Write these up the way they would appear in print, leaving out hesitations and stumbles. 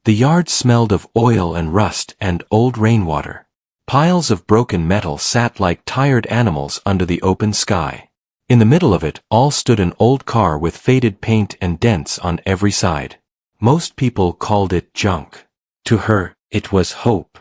The yard smelled of oil and rust and old rainwater. Piles of broken metal sat like tired animals under the open sky. In the middle of it all stood an old car with faded paint and dents on every side. Most people called it junk. To her, it was hope.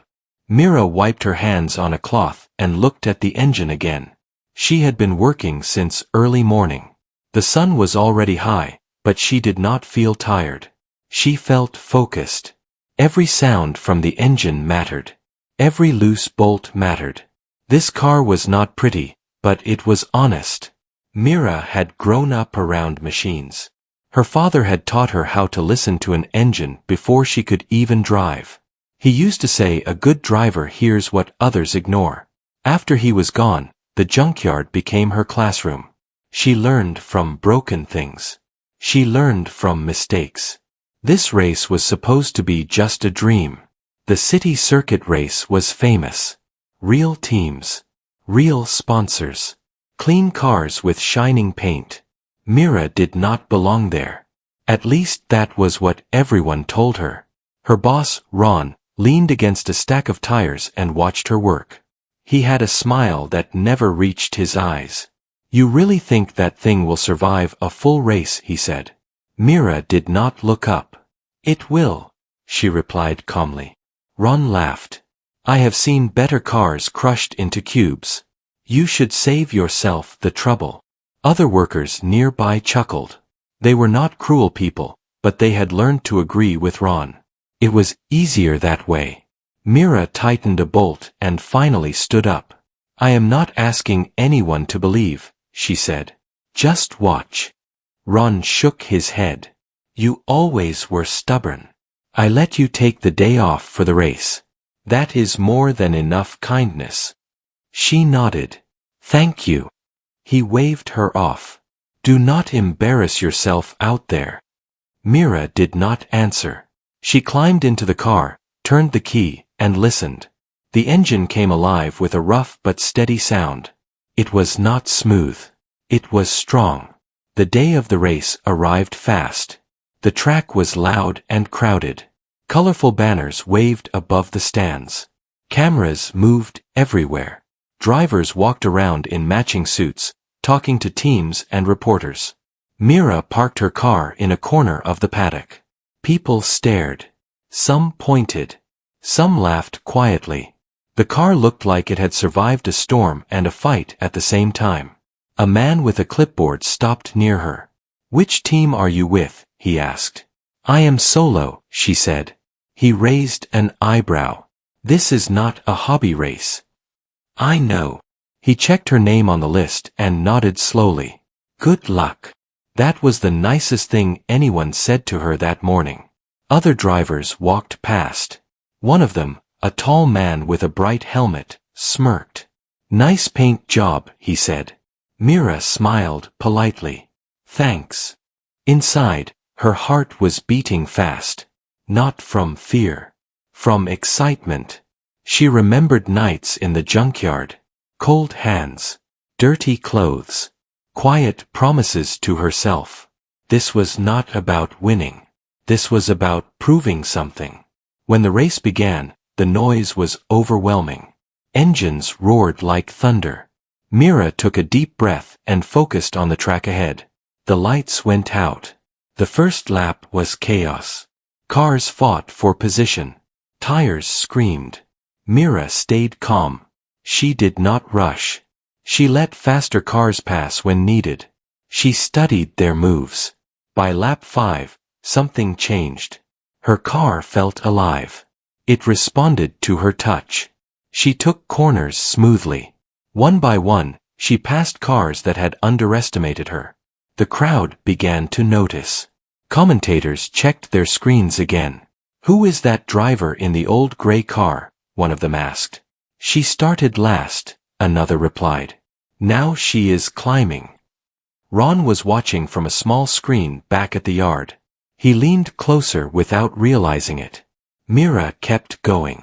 Mira wiped her hands on a cloth and looked at the engine again. She had been working since early morning. The sun was already high, but she did not feel tired. She felt focused. Every sound from the engine mattered. Every loose bolt mattered. This car was not pretty, but it was honest. Mira had grown up around machines. Her father had taught her how to listen to an engine before she could even drive. He used to say a good driver hears what others ignore. After he was gone, the junkyard became her classroom. She learned from broken things. She learned from mistakes. This race was supposed to be just a dream. The city circuit race was famous. Real teams. Real sponsors. Clean cars with shining paint. Mira did not belong there. At least that was what everyone told her. Her boss, Ron, leaned against a stack of tires and watched her work. He had a smile that never reached his eyes. "You really think that thing will survive a full race?" he said. Mira did not look up. "It will," she replied calmly. Ron laughed. "I have seen better cars crushed into cubes. You should save yourself the trouble." Other workers nearby chuckled. They were not cruel people, but they had learned to agree with Ron. It was easier that way. Mira tightened a bolt and finally stood up. "I am not asking anyone to believe," she said. "Just watch." Ron shook his head. "You always were stubborn. I let you take the day off for the race. That is more than enough kindness." She nodded. "Thank you." He waved her off. "Do not embarrass yourself out there." Mira did not answer. She climbed into the car, turned the key, and listened. The engine came alive with a rough but steady sound. It was not smooth. It was strong. The day of the race arrived fast. The track was loud and crowded. Colorful banners waved above the stands. Cameras moved everywhere. Drivers walked around in matching suits, talking to teams and reporters. Mira parked her car in a corner of the paddock. People stared. Some pointed. Some laughed quietly. The car looked like it had survived a storm and a fight at the same time. A man with a clipboard stopped near her. "Which team are you with?" he asked. "I am solo," she said. He raised an eyebrow. "This is not a hobby race." "I know." He checked her name on the list and nodded slowly. "Good luck." That was the nicest thing anyone said to her that morning. Other drivers walked past. One of them, a tall man with a bright helmet, smirked. "Nice paint job," he said. Mira smiled politely. "Thanks." Inside, her heart was beating fast. Not from fear. From excitement. She remembered nights in the junkyard. Cold hands. Dirty clothes. Quiet promises to herself. This was not about winning. This was about proving something. When the race began, the noise was overwhelming. Engines roared like thunder. Mira took a deep breath and focused on the track ahead. The lights went out. The first lap was chaos. Cars fought for position. Tires screamed. Mira stayed calm. She did not rush. She let faster cars pass when needed. She studied their moves. By lap 5, something changed. Her car felt alive. It responded to her touch. She took corners smoothly. One by one, she passed cars that had underestimated her. The crowd began to notice. Commentators checked their screens again. "Who is that driver in the old gray car?" one of them asked. "She started last," another replied. "Now she is climbing." Ron was watching from a small screen back at the yard. He leaned closer without realizing it. Mira kept going.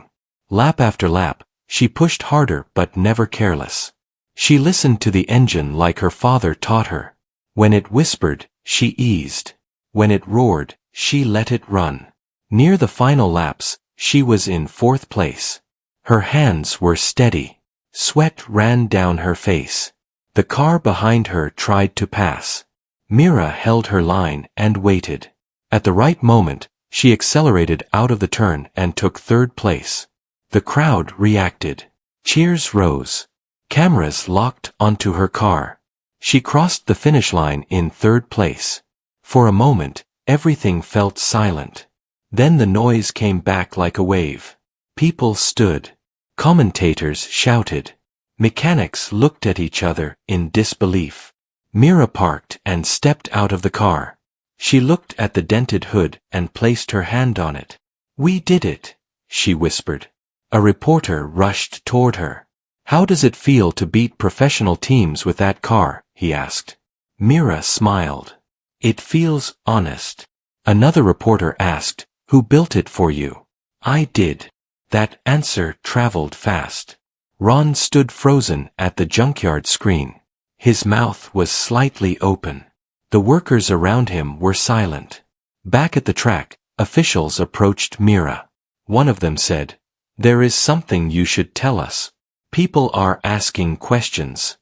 Lap after lap, she pushed harder but never careless. She listened to the engine like her father taught her. When it whispered, she eased. When it roared, she let it run. Near the final laps, she was in 4th place. Her hands were steady. Sweat ran down her face. The car behind her tried to pass. Mira held her line and waited. At the right moment, she accelerated out of the turn and took 3rd place. The crowd reacted. Cheers rose. Cameras locked onto her car. She crossed the finish line in 3rd place. For a moment, everything felt silent. Then the noise came back like a wave. People stood. Commentators shouted. Mechanics looked at each other in disbelief. Mira parked and stepped out of the car. She looked at the dented hood and placed her hand on it. "We did it," she whispered. A reporter rushed toward her. "How does it feel to beat professional teams with that car?" he asked. Mira smiled. "It feels honest." Another reporter asked, "Who built it for you?" "I did." That answer traveled fast. Ron stood frozen at the junkyard screen. His mouth was slightly open. The workers around him were silent. Back at the track, officials approached Mira. One of them said, "There is something you should tell us. People are asking questions."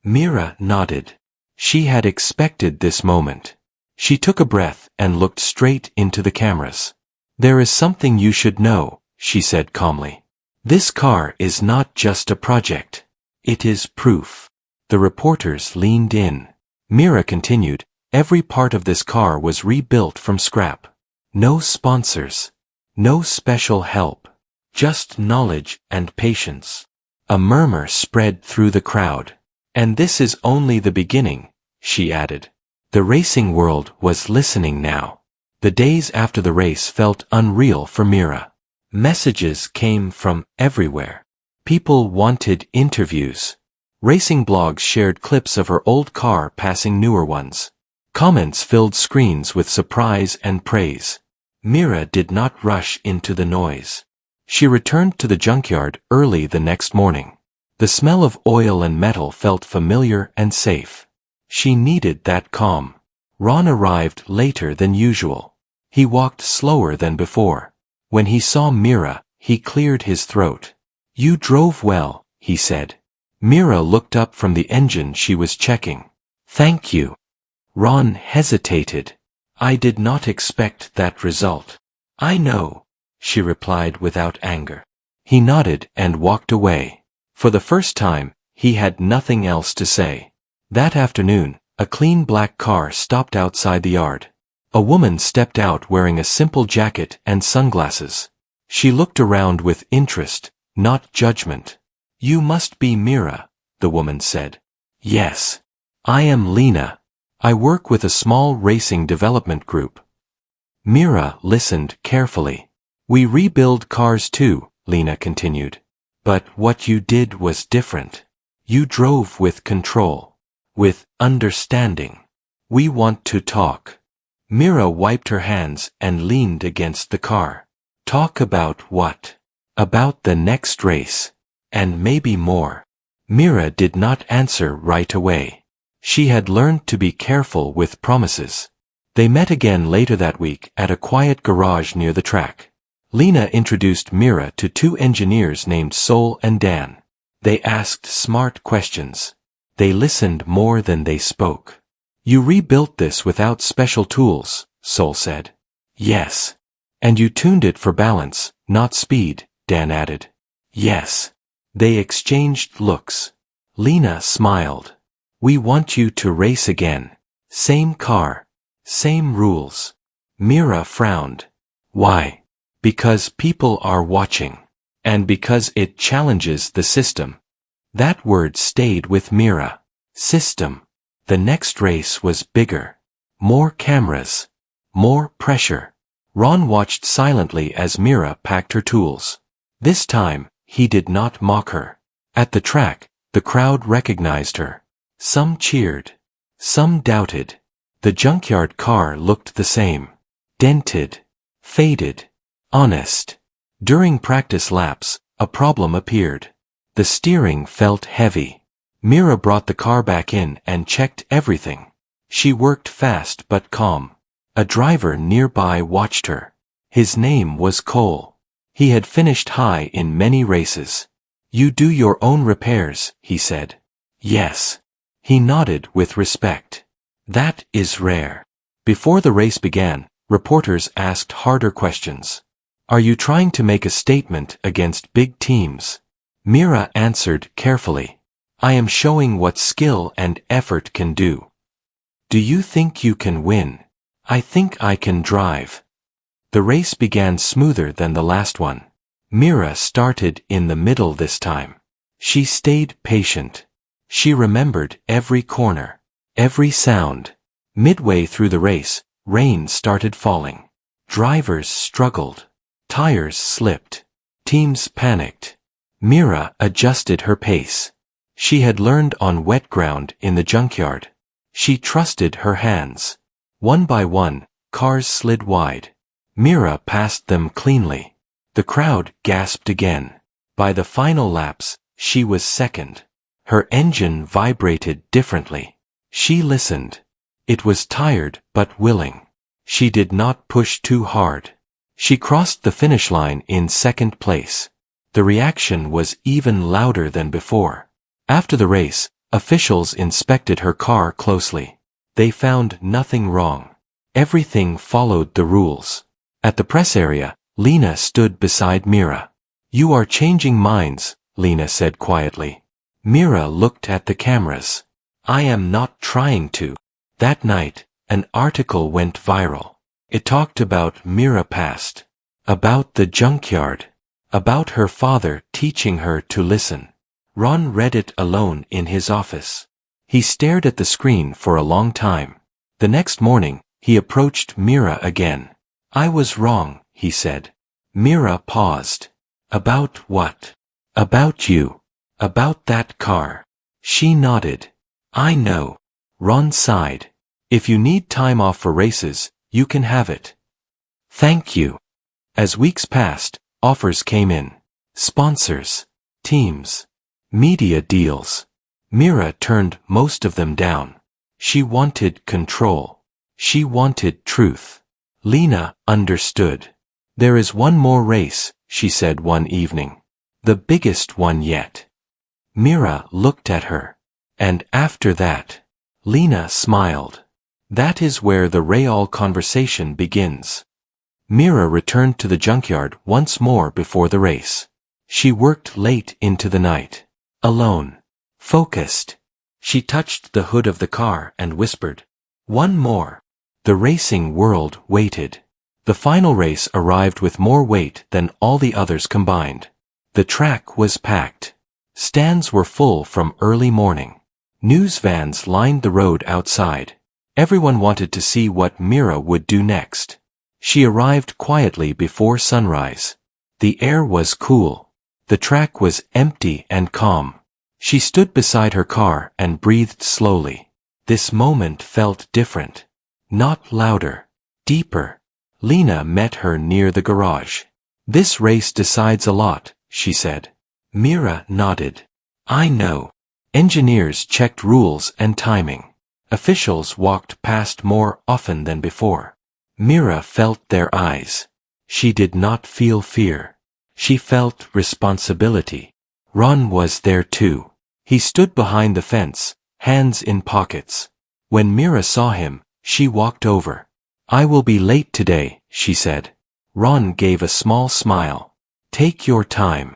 Mira nodded. She had expected this moment. She took a breath and looked straight into the cameras. "There is something you should know," she said calmly. "This car is not just a project. It is proof." The reporters leaned in. Mira continued, "Every part of this car was rebuilt from scrap. No sponsors. No special help. Just knowledge and patience." A murmur spread through the crowd. "And this is only the beginning," she added. The racing world was listening now. The days after the race felt unreal for Mira. Messages came from everywhere. People wanted interviews. Racing blogs shared clips of her old car passing newer ones. Comments filled screens with surprise and praise. Mira did not rush into the noise. She returned to the junkyard early the next morning. The smell of oil and metal felt familiar and safe. She needed that calm. Ron arrived later than usual. He walked slower than before. When he saw Mira, he cleared his throat. "You drove well," he said. Mira looked up from the engine she was checking. "Thank you." Ron hesitated. "I did not expect that result." "I know," she replied without anger. He nodded and walked away. For the first time, he had nothing else to say. That afternoon, a clean black car stopped outside the yard. A woman stepped out wearing a simple jacket and sunglasses. She looked around with interest, not judgment. "You must be Mira," the woman said. "Yes. I am Lena. I work with a small racing development group." Mira listened carefully. "We rebuild cars too," Lena continued. "But what you did was different. You drove with control. With understanding. We want to talk." Mira wiped her hands and leaned against the car. "Talk about what?" "About the next race. And maybe more." Mira did not answer right away. She had learned to be careful with promises. They met again later that week at a quiet garage near the track. Lena introduced Mira to two engineers named Sol and Dan. They asked smart questions. They listened more than they spoke. "You rebuilt this without special tools," Sol said. "Yes. And you tuned it for balance, not speed," Dan added. "Yes." They exchanged looks. Lena smiled. "We want you to race again. Same car. Same rules." Mira frowned. "Why?" "Because people are watching. And because it challenges the system." That word stayed with Mira. System. The next race was bigger. More cameras. More pressure. Ron watched silently as Mira packed her tools. This time, he did not mock her. At the track, the crowd recognized her. Some cheered. Some doubted. The junkyard car looked the same. Dented. Faded. Honest. During practice laps, a problem appeared. The steering felt heavy. Mira brought the car back in and checked everything. She worked fast but calm. A driver nearby watched her. His name was Cole. He had finished high in many races. "You do your own repairs," he said. "Yes." He nodded with respect. "That is rare." Before the race began, reporters asked harder questions. "Are you trying to make a statement against big teams?" Mira answered carefully. "I am showing what skill and effort can do." "Do you think you can win?" "I think I can drive." The race began smoother than the last one. Mira started in the middle this time. She stayed patient. She remembered every corner, every sound. Midway through the race, rain started falling. Drivers struggled. Tires slipped. Teams panicked. Mira adjusted her pace. She had learned on wet ground in the junkyard. She trusted her hands. One by one, cars slid wide. Mira passed them cleanly. The crowd gasped again. By the final laps, she was second. Her engine vibrated differently. She listened. It was tired but willing. She did not push too hard. She crossed the finish line in second place. The reaction was even louder than before. After the race, officials inspected her car closely. They found nothing wrong. Everything followed the rules. At the press area, Lena stood beside Mira. "You are changing minds," Lena said quietly. Mira looked at the cameras. "I am not trying to." That night, an article went viral. It talked about Mira past, about the junkyard, about her father teaching her to listen. Ron read it alone in his office. He stared at the screen for a long time. The next morning, he approached Mira again. "I was wrong," he said. Mira paused. "About what?" "About you. About that car." She nodded. "I know." Ron sighed. "If you need time off for races, you can have it." "Thank you." As weeks passed, offers came in. Sponsors, teams, media deals. Mira turned most of them down. She wanted control. She wanted truth. Lena understood. "There is one more race," she said one evening. "The biggest one yet." Mira looked at her. "And after that?" Lena smiled. "That is where the real conversation begins." Mira returned to the junkyard once more before the race. She worked late into the night. Alone. Focused. She touched the hood of the car and whispered, "One more." The racing world waited. The final race arrived with more weight than all the others combined. The track was packed. Stands were full from early morning. News vans lined the road outside. Everyone wanted to see what Mira would do next. She arrived quietly before sunrise. The air was cool. The track was empty and calm. She stood beside her car and breathed slowly. This moment felt different. Not louder. Deeper. Lena met her near the garage. "This race decides a lot," she said. Mira nodded. "I know." Engineers checked rules and timing. Officials walked past more often than before. Mira felt their eyes. She did not feel fear. She felt responsibility. Ron was there too. He stood behind the fence, hands in pockets. When Mira saw him, she walked over. "I will be late today," she said. Ron gave a small smile. "Take your time."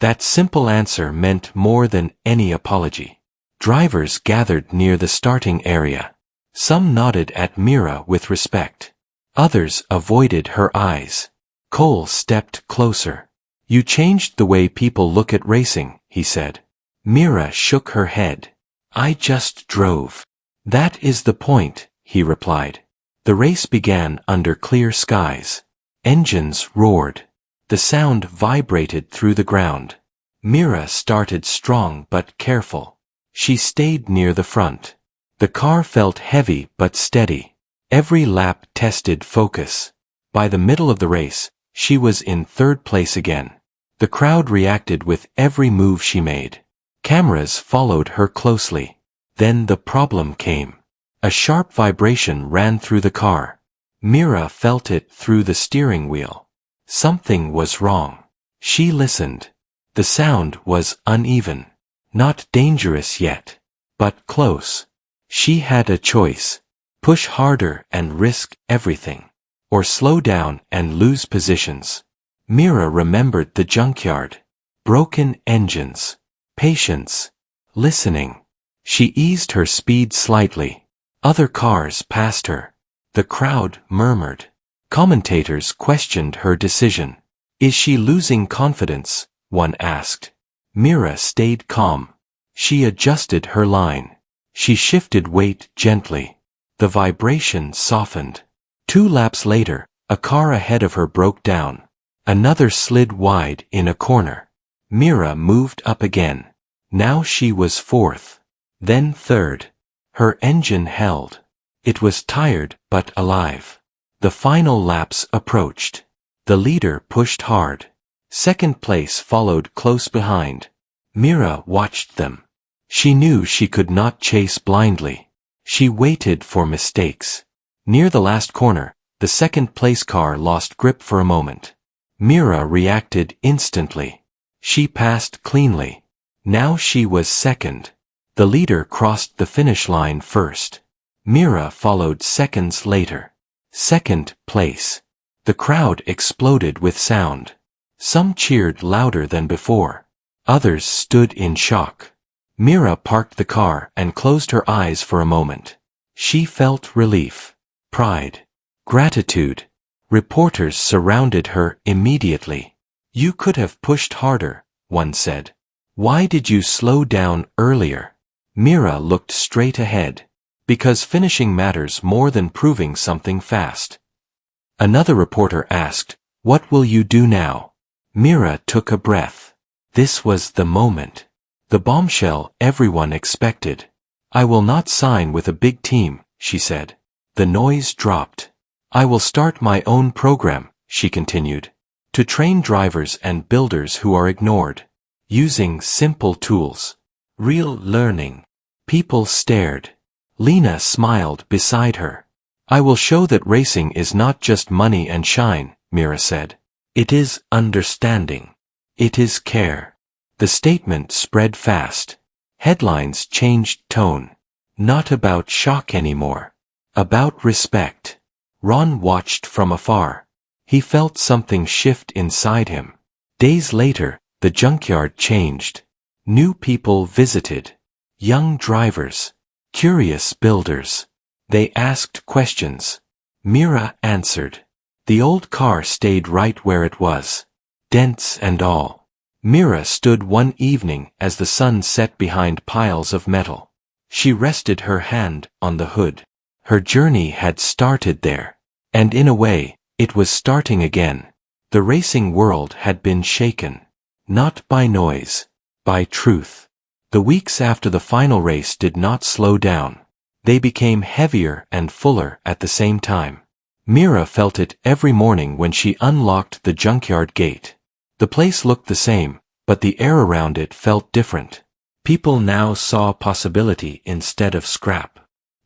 That simple answer meant more than any apology. Drivers gathered near the starting area. Some nodded at Mira with respect. Others avoided her eyes. Cole stepped closer. "You changed the way people look at racing," he said. Mira shook her head. "I just drove." "That is the point," he replied. The race began under clear skies. Engines roared. The sound vibrated through the ground. Mira started strong but careful. She stayed near the front. The car felt heavy but steady. Every lap tested focus. By the middle of the race, she was in third place again. The crowd reacted with every move she made. Cameras followed her closely. Then the problem came. A sharp vibration ran through the car. Mira felt it through the steering wheel. Something was wrong. She listened. The sound was uneven. Not dangerous yet, but close. She had a choice. Push harder and risk everything, or slow down and lose positions. Mira remembered the junkyard. Broken engines. Patience. Listening. She eased her speed slightly. Other cars passed her. The crowd murmured. Commentators questioned her decision. Is she losing confidence? One asked. Mira stayed calm. She adjusted her line. She shifted weight gently. The vibration softened. 2 laps later, a car ahead of her broke down. Another slid wide in a corner. Mira moved up again. Now she was 4th. Then 3rd. Her engine held. It was tired but alive. The final laps approached. The leader pushed hard. 2nd place followed close behind. Mira watched them. She knew she could not chase blindly. She waited for mistakes. Near the last corner, the 2nd place car lost grip for a moment. Mira reacted instantly. She passed cleanly. Now she was 2nd. The leader crossed the finish line first. Mira followed seconds later. 2nd place. The crowd exploded with sound. Some cheered louder than before. Others stood in shock. Mira parked the car and closed her eyes for a moment. She felt relief, pride, gratitude. Reporters surrounded her immediately. You could have pushed harder, one said. Why did you slow down earlier? Mira looked straight ahead. Because finishing matters more than proving something fast. Another reporter asked, what will you do now? Mira took a breath. This was the moment. The bombshell everyone expected. I will not sign with a big team, she said. The noise dropped. I will start my own program, she continued. To train drivers and builders who are ignored. Using simple tools. Real learning. People stared. Lena smiled beside her. I will show that racing is not just money and shine, Mira said. It is understanding. It is care. The statement spread fast. Headlines changed tone. Not about shock anymore. About respect. Ron watched from afar. He felt something shift inside him. Days later, the junkyard changed. New people visited. Young drivers. Curious builders. They asked questions. Mira answered. The old car stayed right where it was. Dents and all. Mira stood one evening as the sun set behind piles of metal. She rested her hand on the hood. Her journey had started there. And in a way, it was starting again. The racing world had been shaken. Not by noise. By truth. The weeks after the final race did not slow down. They became heavier and fuller at the same time. Mira felt it every morning when she unlocked the junkyard gate. The place looked the same, but the air around it felt different. People now saw possibility instead of scrap.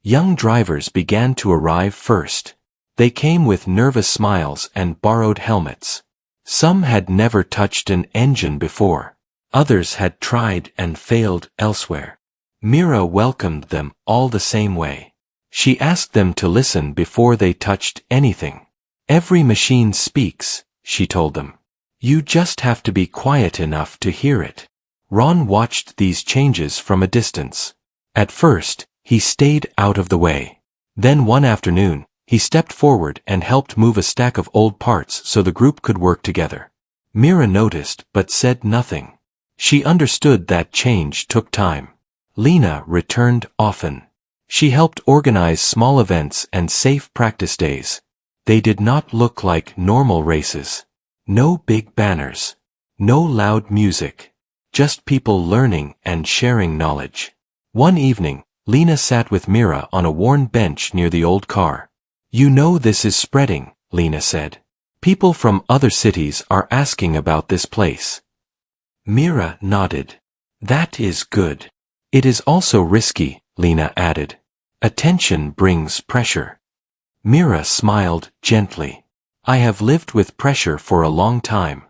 Young drivers began to arrive first. They came with nervous smiles and borrowed helmets. Some had never touched an engine before. Others had tried and failed elsewhere. Mira welcomed them all the same way. She asked them to listen before they touched anything. Every machine speaks, she told them. You just have to be quiet enough to hear it. Ron watched these changes from a distance. At first, he stayed out of the way. Then one afternoon, he stepped forward and helped move a stack of old parts so the group could work together. Mira noticed but said nothing. She understood that change took time. Lena returned often. She helped organize small events and safe practice days. They did not look like normal races. No big banners. No loud music. Just people learning and sharing knowledge. One evening, Lena sat with Mira on a worn bench near the old car. You know this is spreading, Lena said. People from other cities are asking about this place. Mira nodded. That is good. It is also risky, Lena added. Attention brings pressure. Mira smiled gently. I have lived with pressure for a long time.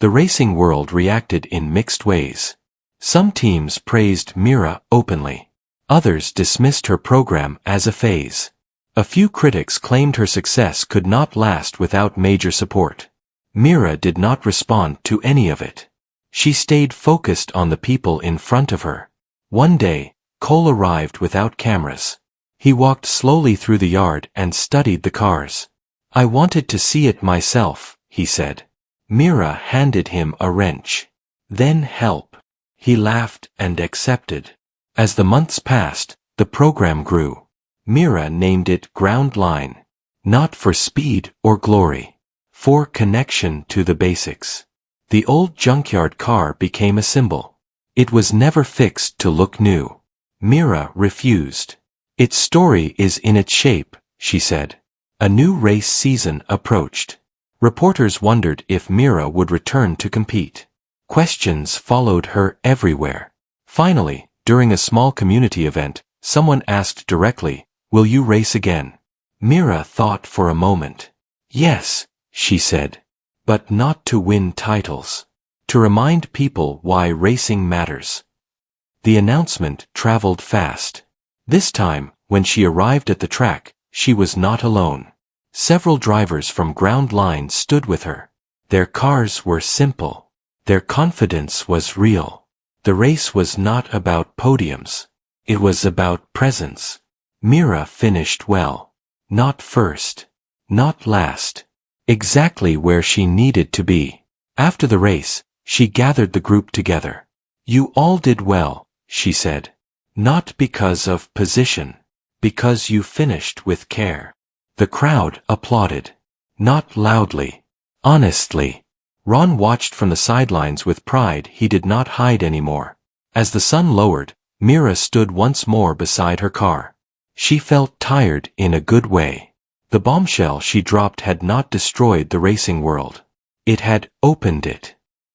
The racing world reacted in mixed ways. Some teams praised Mira openly. Others dismissed her program as a phase. A few critics claimed her success could not last without major support. Mira did not respond to any of it. She stayed focused on the people in front of her. One day, Cole arrived without cameras. He walked slowly through the yard and studied the cars. I wanted to see it myself, he said. Mira handed him a wrench. Then help. He laughed and accepted. As the months passed, the program grew. Mira named it Ground Line. Not for speed or glory. For connection to the basics. The old junkyard car became a symbol. It was never fixed to look new. Mira refused. Its story is in its shape, she said. A new race season approached. Reporters wondered if Mira would return to compete. Questions followed her everywhere. Finally, during a small community event, someone asked directly, "Will you race again?" Mira thought for a moment. Yes, she said. But not to win titles. To remind people why racing matters. The announcement traveled fast. This time, when she arrived at the track, she was not alone. Several drivers from Ground Line stood with her. Their cars were simple. Their confidence was real. The race was not about podiums. It was about presence. Mira finished well. Not first. Not last. Exactly where she needed to be. After the race, she gathered the group together. You all did well, she said. Not because of position. Because you finished with care. The crowd applauded. Not loudly. Honestly. Ron watched from the sidelines with pride he did not hide anymore. As the sun lowered, Mira stood once more beside her car. She felt tired in a good way. The bombshell she dropped had not destroyed the racing world. It had opened it.